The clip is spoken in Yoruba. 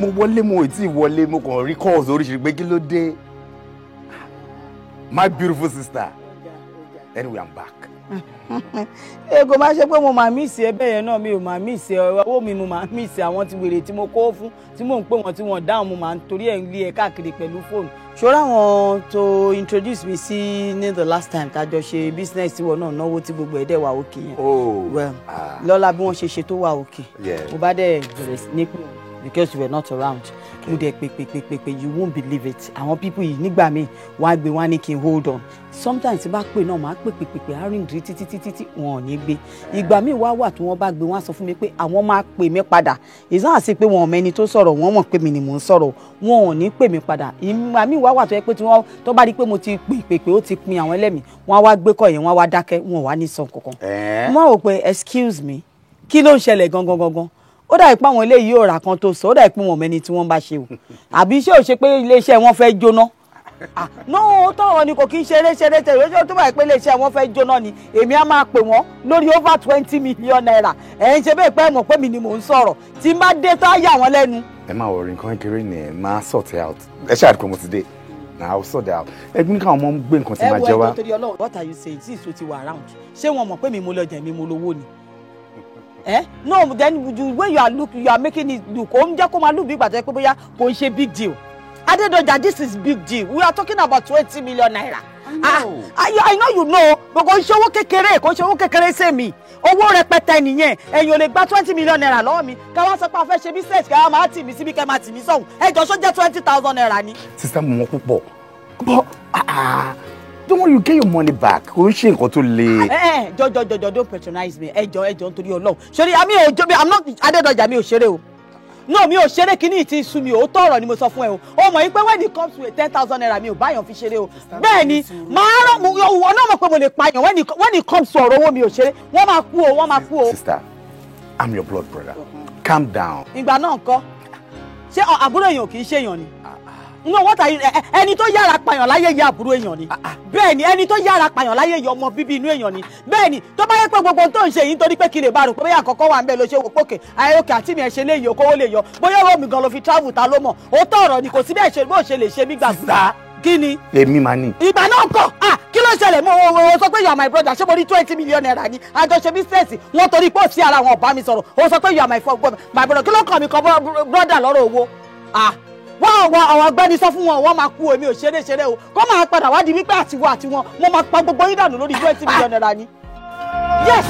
mo wọlé mo ì tí wọlé mo kàn rí calls oríṣiríṣi pé kí ló dé. My beautiful sister. Anyway, I'm back. Ego máa ṣe pé mo máa miss ẹ bẹ́ẹ̀ yẹn náà mi ò máa miss ẹ owó mi mo máa miss àwọn tí wèrè tí mo kó fún tí mò ń pè wọ́n tí wọ́n dáhùn mo máa ń torí ẹ̀ ń lé ẹ káàkiri pẹ̀lú fóònù. Ṣọ́ra wọn tó introduce mi sí ní the last time tá jọ ṣe business tí wọn náà náwó tí gbogbo ẹ̀ dẹ̀ wà òkè yẹn. Well lọ́la bí wọ́n ṣe tó wà òkè. Mo bá dẹ̀ bẹ̀rẹ̀ ní pé because you were not around. Mo dẹ̀ pé you won't believe it. Àwọn people yìí nígbà míì wọ́n á gbé wọ́n á ní kí n hold on. Sometimes tí bá pè náà máa pè á rìn dìrí títí wọn ò ní gbé. Ìgbà míì wà tí wọ́n bá gbé wọ́n á sọ fún mi pé àwọn máa pè mí padà. Ìsàn àti pé wọn ò mẹ́ni tó sọ̀rọ̀ wọ́n mọ̀ pé mi ni mò ń sọ̀rọ̀ wọn ò ní pè mí padà. Ìgbà míì wà tó yẹ pé tí wọ́n tó bá rí pé mo ti pè ó ti pin àwọn ẹlẹ́mìí wọ́n á wá gbé kọ́ yẹn wọ́n á wá dákẹ́ wọn ò wá ní sọ kankan. Mo rò pé excuse me kí ló ń ṣẹlẹ̀ gangan ó dà pé àwọn eléyìí ò rà kan tó sọ ó dà pé wọn mẹ́ni tí wọ́n bá ṣe o àbí ṣé ò ṣe pé iléeṣẹ́ wọn fẹ́ jóná no tọrọ ni kò kí n ṣeré tẹ̀lé ojú tó bá pé iléeṣẹ́ wọn fẹ́ jóná ni èmi á máa pè wọ́n lórí over 20 million naira ẹ̀ ń ṣe bẹ́ẹ̀ pé mọ̀ pé mi ni mò ń sọ̀rọ̀ tí n bá dé tó á yà wọ́n lẹ́nu. Ẹ máa wọrí nǹkan kékeré ni ẹ máa sort out ẹ ṣáà kó mo ti dé na I will sort out ẹgbẹ́ ní káwọn ọmọ ń gbé nǹkan tí máa jẹ wá. ẹ wo ẹjọ́ torí Ọlọ́run what are you saying tí ìṣó ti wà around ṣé wọn mọ̀ pé mi mo lọ jẹ mi mo lówó ni. No, then when you are making it look. Look big, but big deal. Adedoja, this is big deal. We are talking about 20 million naira. I know you know, but kò ṣe owó kékeré ṣe mi. Owó rẹpẹtẹ nìyẹn. Ẹ̀yin ò lè gba 20 million naira lọ́wọ́ mi. Ká wá sọ pé a fẹ́ ṣe business ká máa tì mí síbi ká máa tì mí sọ́hùn. Ẹ jọ ṣó jẹ́ 20,000 naira ni. Sister mo mọ̀ púpọ̀. But don't worry, you get your money back. Kò ń ṣe nǹkan tó le. Jọ don't patronize me. Ẹ jọ nítorí Ọlọ́run. Sorry, I'm not Adedoja mi ò ṣeré o. No, mi ò ṣeré kíní ti sú mi o. Tọ̀rọ̀ ni mo sọ fún ẹ o. O mọ̀ pé when it comes to 10,000 naira mi ò báyàn fi ṣeré o. Bẹ́ẹ̀ ni, máa rán mo náà mọ̀ pé mo lè pààyàn when it comes to ọ̀rọ̀ owó mi ò ṣeré. Wọ́n máa kú o. Sister, I'm your blood brother. Calm down. Ìgbà náà ńkọ́. Ṣé àbúrò èèyàn kì í ṣèyàn ni? No, what are you ẹni tó yára pààyàn láyé yẹ àbúrò èèyàn ni. Bẹ́ẹ̀ ni ẹni tó yára pààyàn láyé yẹ ọmọ bíbí inú èèyàn ni. Bẹ́ẹ̀ ni tó bá yẹ pé gbogbo tó ń ṣe yìí nítorí pé kí lè bá rò pé bóyá àkọ́kọ́ wà ń bẹ̀ ló ṣe wò pókè ayọ́kẹ́ àti mi ẹ̀ ṣe léyìí okòwò lè yọ bóyá owó mi gan ló fi travel ta ló mọ̀ ó tọ̀rọ̀ ni kò sí bẹ́ẹ̀ ṣe bó ṣe lè ṣe mí gbàgbà. Kí ni? Èmi máa ní. Ìgbà náà kọ́ kí ló ṣẹlẹ̀ mo sọ pé you are my brother ṣé mo ní 20 million naira ni àjọṣe business wọn torí pé ó sí ara wọn ọ̀bá mi sọ̀rọ̀ ó sọ pé you are my brother kí ló kàn mí kan brother lọ́rọ̀ owó. Wọ́n àwọn agbẹ́ni sọ fún wọn wọ́n máa kú èmi ò ṣeré o kó máa padà wá di wípé àtiwọ́ mo máa pa gbogbo yín dànù lórí 20 million naira ni. Yes.